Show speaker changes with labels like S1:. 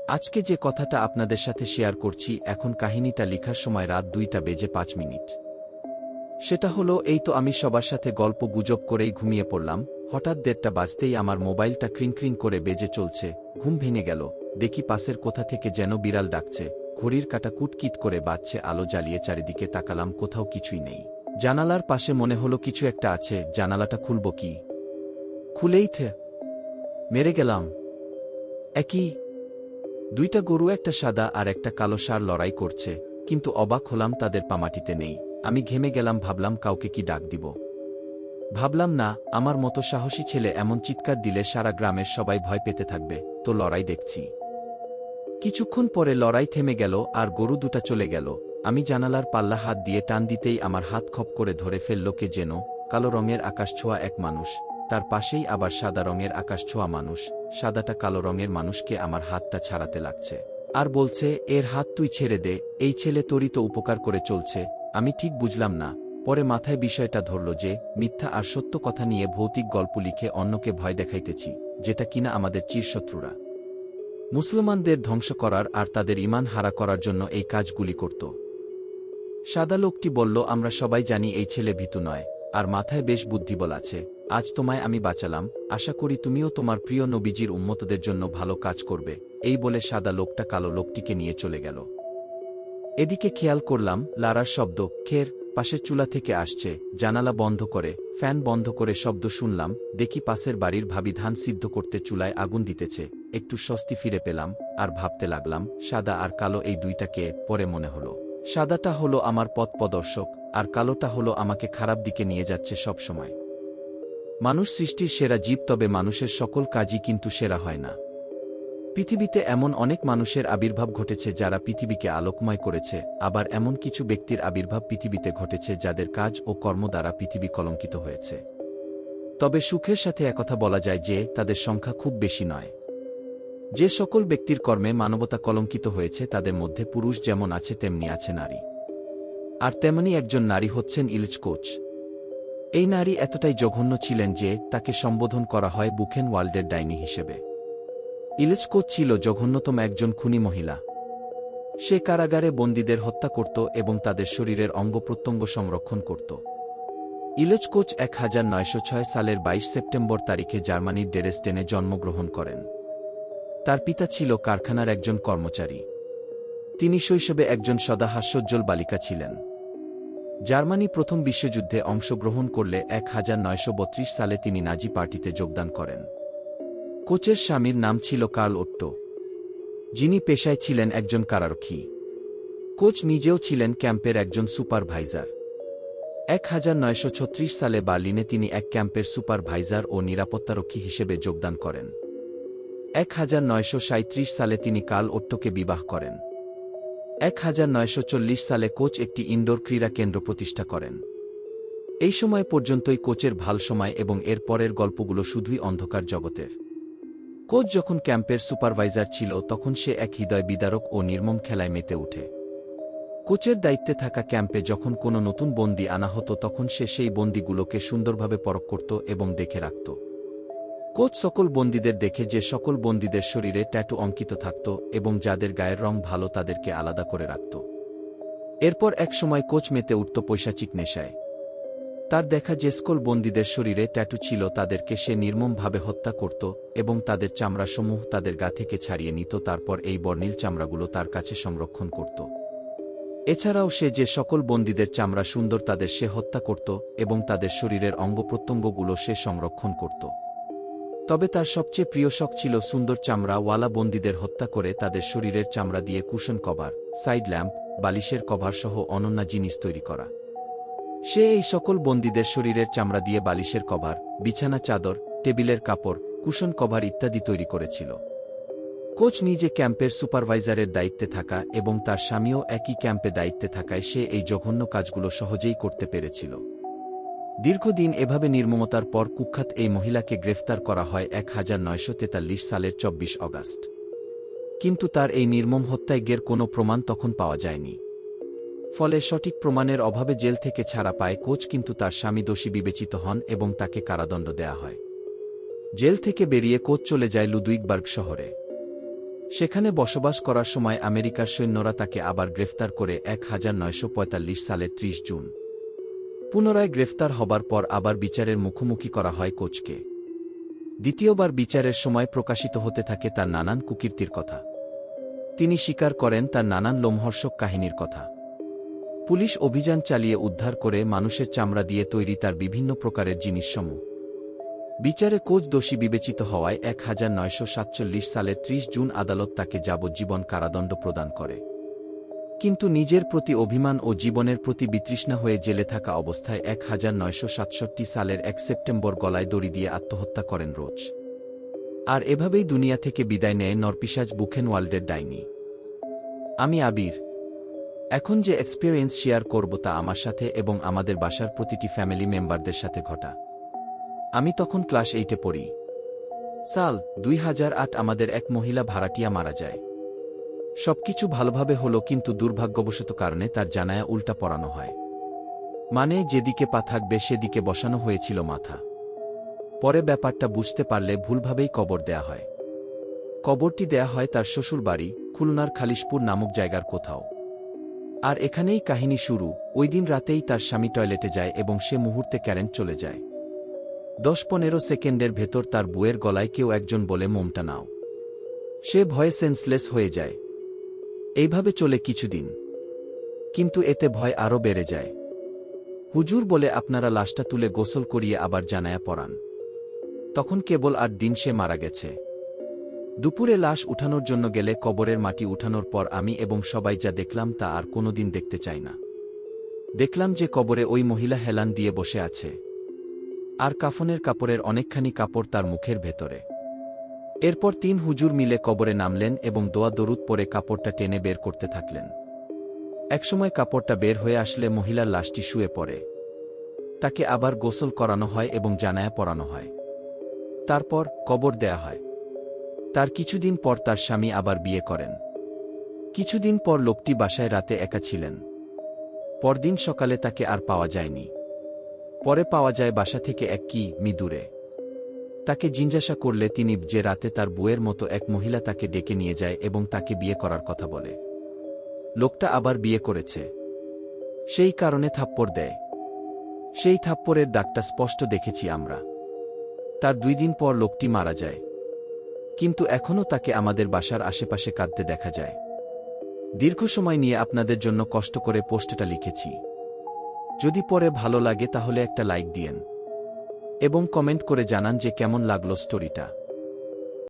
S1: আজকে যে কথাটা আপনাদের সাথে শেয়ার করছি, এখন কাহিনীটা লেখার সময় রাত 2টা বেজে 5 মিনিট। সেটা হলো, এই তো আমি সবার সাথে গল্প গুজব করেই ঘুমিয়ে পড়লাম। হঠাৎ 1:30টা বাজতেই আমার মোবাইলটা ক্রিং করে বেজে চলছে। ঘুম ভেঙে গেল, দেখি পাশের কোথা থেকে যেন বিড়াল ডাকছে। ঘড়ির কাঁটা কুটকিট করে বাজছে। আলো জ্বালিয়ে চারিদিকে তাকালাম, কোথাও কিছুই নেই। জানালার পাশে মনে হলো কিছু একটা আছে। জানালাটা খুলব কি, খুলেই মেরে গেলাম। একই দুইটা গরু, একটা সাদা আর একটা কালো ষাঁড় লড়াই করছে, কিন্তু অবাক হলাম তাদের পা মাটিতে নেই। আমি ঘেমে গেলাম, ভাবলাম কাউকে কি ডাক দিব। ভাবলাম না, আমার মতো সাহসী ছেলে এমন চিৎকার দিলে সারা গ্রামের সবাই ভয় পেতে থাকবে, তো লড়াই দেখছি। কিছুক্ষণ পরে লড়াই থেমে গেল আর গরু দুটা চলে গেল। আমি জানালার পাল্লা হাত দিয়ে টান দিতেই আমার হাত খপ করে ধরে ফেলল কে যেন। কালো রঙের আকাশ ছোঁয়া এক মানুষ, তার পাশেই আবার সাদা রঙের আকাশ ছোঁয়া মানুষ। সাদাটা কালো রঙের মানুষকে আমার হাতটা ছাড়াতে লাগছে আর বলছে, এর হাত তুই ছেড়ে দে, এই ছেলে তোরই তো উপকার করে চলছে। আমি ঠিক বুঝলাম না, পরে মাথায় বিষয়টা ধরল যে মিথ্যা আর সত্য কথা নিয়ে ভৌতিক গল্প লিখে অন্যকে ভয় দেখাইতেছি, যেটা কিনা আমাদের চিরশত্রুরা মুসলমানদের ধ্বংস করার আর তাদের ঈমান হারা করার জন্য এই কাজগুলি করত। সাদা লোকটি বলল, আমরা সবাই জানি এই ছেলে ভীতু নয়, আর মাথায় বেশ বুদ্ধিবল আছে। আজ তোমায় আমি বাঁচালাম, আশা করি তুমিও তোমার প্রিয় নবীজির উম্মতদের জন্য ভালো কাজ করবে। এই বলে সাদা লোকটা কালো লোকটিকে নিয়ে চলে গেল। এদিকে খেয়াল করলাম লারার শব্দ খের পাশের চুলা থেকে আসছে। জানালা বন্ধ করে ফ্যান বন্ধ করে শব্দ শুনলাম। দেখি পাশের বাড়ির ভাবি ধান সিদ্ধ করতে চুলায় আগুন দিতেছে। একটু স্বস্তি ফিরে পেলাম আর ভাবতে লাগলাম, সাদা আর কালো এই দুইটাকে। পরে মনে হলো, সাদাটা হলো আমার পথ প্রদর্শক আর কালোটা হলো আমাকে খারাপ দিকে নিয়ে যাচ্ছে সব সময়। মানুষ সৃষ্টির সেরা জীব, তবে মানুষের সকল কাজই কিন্তু সেরা হয় না। পৃথিবীতে এমন অনেক মানুষের আবির্ভাব ঘটেছে যারা পৃথিবীকে আলোকময় করেছে, আবার এমন কিছু ব্যক্তির আবির্ভাব পৃথিবীতে ঘটেছে যাদের কাজ ও কর্ম দ্বারা পৃথিবী কলঙ্কিত হয়েছে। তবে সুখের সাথে একথা বলা যায় যে তাদের সংখ্যা খুব বেশি নয়। যে সকল ব্যক্তির কর্মে মানবতা কলঙ্কিত হয়েছে তাদের মধ্যে পুরুষ যেমন আছে তেমনি আছে নারী। আর তেমনি একজন নারী হচ্ছেন ইলিচ কোচ। এই নারী এতটাই জঘন্য ছিলেন যে তাকে সম্বোধন করা হয় বুখেন ওয়ার্ল্ডের ডাইনি হিসেবে। ইলিচ কোচ ছিল জঘন্যতম একজন খুনি মহিলা। সে কারাগারে বন্দীদের হত্যা করত এবং তাদের শরীরের অঙ্গপ্রত্যঙ্গ সংরক্ষণ করত। ইলিচ কোচ 1906 সালের 22 সেপ্টেম্বর তারিখে জার্মানির ড্রেসডেনে জন্মগ্রহণ করেন। তার পিতা ছিল কারখানার একজন কর্মচারী। তিনি শৈশবে একজন সদা হাস্যোজ্জ্বল বালিকা ছিলেন। জার্মানি প্রথম বিশ্বযুদ্ধে অংশগ্রহণ করলে 1932 সালে তিনি নাজি পার্টিতে যোগদান করেন। কোচের স্বামীর নাম ছিল কার্ল ওট্টো, যিনি পেশায় ছিলেন একজন কারারক্ষী। কোচ নিজেও ছিলেন ক্যাম্পের একজন সুপারভাইজার। 1936 সালে বার্লিনে তিনি এক ক্যাম্পের সুপারভাইজার ও নিরাপত্তারক্ষী হিসেবে যোগদান করেন। 1937 সালে তিনি কার্ল ওট্টোকে বিবাহ করেন। 1940 সালে কোচ একটি ইনডোর ক্রীড়া কেন্দ্র প্রতিষ্ঠা করেন। এই সময় পর্যন্তই কোচের ভাল সময় এবং এর পরের গল্পগুলো শুধুই অন্ধকার জগতের। কোচ যখন ক্যাম্পের সুপারভাইজার ছিল তখন সে এক হৃদয় বিদারক ও নির্মম খেলায় মেতে ওঠে। কোচের দায়িত্বে থাকা ক্যাম্পে যখন কোনো নতুন বন্দী আনা হতো তখন সে সেই বন্দীগুলোকে সুন্দরভাবে পরখ করত এবং দেখে রাখত। কোচ সকল বন্দীদের দেখে যে সকল বন্দীদের শরীরে ট্যাটু অঙ্কিত থাকত এবং যাদের গায়ের রং ভালো তাদেরকে আলাদা করে রাখত। এরপর এক সময় কোচ মেতে উঠত পৈশাচিক নেশায়। তার দেখা যে সকল বন্দীদের শরীরে ট্যাটু ছিল তাদেরকে সে নির্মমভাবে হত্যা করত এবং তাদের চামড়াসমূহ তাদের গা থেকে ছাড়িয়ে নিত, তারপর এই বর্ণিল চামড়াগুলো তার কাছে সংরক্ষণ করত। এছাড়াও সে যে সকল বন্দীদের চামড়া সুন্দর তাদের সে হত্যা করত এবং তাদের শরীরের অঙ্গপ্রত্যঙ্গগুলো সে সংরক্ষণ করত। তবে তার সবচেয়ে প্রিয় শখ ছিল সুন্দর চামড়াওয়ালা বন্দীদের হত্যা করে তাদের শরীরের চামড়া দিয়ে কুশন কভার, সাইড ল্যাম্প, বালিশের কভার সহ অনন্য জিনিস তৈরি করা। সে এই সকল বন্দীদের শরীরের চামড়া দিয়ে বালিশের কভার, বিছানা চাদর, টেবিলের কাপড়, কুশন কভার ইত্যাদি তৈরি করেছিল। কোচ নিজে ক্যাম্পের সুপারভাইজারের দায়িত্বে থাকা এবং তার স্বামীও একই ক্যাম্পে দায়িত্বে থাকায় সে এই জঘন্য কাজগুলো সহজেই করতে পেরেছিল। দীর্ঘদিন এভাবে নির্মমতার পর কুখ্যাত এই মহিলাকে গ্রেফতার করা হয় 1943 সালের 24 অগাস্ট। কিন্তু তার এই নির্মম হত্যাযজ্ঞের কোনো প্রমাণ তখন পাওয়া যায়নি। ফলে সঠিক প্রমাণের অভাবে জেল থেকে ছাড়া পায় কোচ, কিন্তু তার স্বামী দোষী বিবেচিত হন এবং তাকে কারাদণ্ড দেয়া হয়। জেল থেকে বেরিয়ে কোচ চলে যায় লুদুইগবার্গ শহরে। সেখানে বসবাস করার সময় আমেরিকার সৈন্যরা তাকে আবার গ্রেফতার করে 1945 সালের 30 জুন। পুনরায় গ্রেফতার হবার পর আবার বিচারের মুখোমুখি করা হয় কোচকে। দ্বিতীয়বার বিচারের সময় প্রকাশিত হতে থাকে তার নানান কুকীর্তির কথা। তিনি স্বীকার করেন তার নানান লোমহর্ষক কাহিনীর কথা। পুলিশ অভিযান চালিয়ে উদ্ধার করে মানুষের চামড়া দিয়ে তৈরি তার বিভিন্ন প্রকারের জিনিসসমূহ। বিচারে কোচ দোষী বিবেচিত হওয়ায় 1947 সালের 30 জুন আদালত তাকে যাবজ্জীবন কারাদণ্ড প্রদান করে। কিন্তু নিজের প্রতি অভিমান ও জীবনের প্রতি বিতৃষ্ণা হয়ে জেলে থাকা অবস্থায় 1967 সালের 1 সেপ্টেম্বর গলায় দড়ি দিয়ে আত্মহত্যা করেন রোজ। আর এভাবেই দুনিয়া থেকে বিদায় নেয় নরপিশাচ বুখেনওয়াল্ডের ডাইনি। আমি আবির। এখন যে এক্সপেরিয়েন্স শেয়ার করব তা আমার সাথে এবং আমাদের বাসার প্রতিটি ফ্যামিলি মেম্বারদের সাথে ঘটা। আমি তখন ক্লাস 8-এ পড়ি। সাল 2008। আমাদের এক মহিলা ভাড়াটিয়া মারা যায়। সবকিছু ভালোভাবে হলো, কিন্তু দুর্ভাগ্যবশত কারণে তার জানায়া উল্টা পরানো হয়। মানে যেদিকে পা থাকবে সেদিকে বসানো হয়েছিল মাথা। পরে ব্যাপারটা বুঝতে পারলে ভুলভাবেই কবর দেয়া হয়। কবরটি দেয়া হয় তার শ্বশুর বাড়ি খুলনার খালিশপুর নামক জায়গার কোথাও। আর এখানেই কাহিনী শুরু। ওই দিন রাতেই তার স্বামী টয়লেটে যায় এবং সে মুহূর্তে কারেন্ট চলে যায়। 10-15 সেকেন্ডের ভেতর তার বউয়ের গলায় কেউ একজন বলে, মোমটা নাও। সে ভয়ে সেন্সলেস হয়ে যায়। এইভাবে চলে কিছুদিন, কিন্তু এতে ভয় আরও বেড়ে যায়। হুজুর বলে, আপনারা লাশটা তুলে গোসল করিয়ে আবার জানায়া পড়ান। তখন কেবল 8 দিন সে মারা গেছে। দুপুরে লাশ উঠানোর জন্য গেলে কবরের মাটি উঠানোর পর আমি এবং সবাই যা দেখলাম তা আর কোনোদিন দেখতে চাই না। দেখলাম যে কবরে ওই মহিলা হেলান দিয়ে বসে আছে, আর কাফনের কাপড়ের অনেকখানি কাপড় তার মুখের ভেতরে। এরপর 3 হুজুর মিলে কবরে নামলেন এবং দোয়া দরুদ পরে কাপড়টা টেনে বের করতে থাকলেন। একসময় কাপড়টা বের হয়ে আসলে মহিলার লাশটি শুয়ে পড়ে। তাকে আবার গোসল করানো হয় এবং জানায়া পরানো হয়। তারপর কবর দেয়া হয়। তার কিছুদিন পর তার স্বামী আবার বিয়ে করেন। কিছুদিন পর লোকটি বাসায় রাতে একা ছিলেন। পরদিন সকালে তাকে আর পাওয়া যায়নি। পরে পাওয়া যায় বাসা থেকে 1 কিমি দূরে। তাকে জিজ্ঞাসা করলে তিনি যে রাতে তার বউয়ের মতো এক মহিলা তাকে ডেকে নিয়ে যায় এবং তাকে বিয়ে করার কথা বলে। লোকটা আবার বিয়ে করেছে, সেই কারণে থাপ্পড় দেয়। সেই থাপ্পড়ের দাগটা স্পষ্ট দেখেছি আমরা। তার 2 দিন পর লোকটি মারা যায়, কিন্তু এখনও তাকে আমাদের বাসার আশেপাশে কাঁদতে দেখা যায়। দীর্ঘ সময় নিয়ে আপনাদের জন্য কষ্ট করে পোস্টটা লিখেছি। যদি পরে ভালো লাগে তাহলে একটা লাইক দিয়েন এবং কমেন্ট করে জানান যে কেমন লাগলো স্টোরিটা।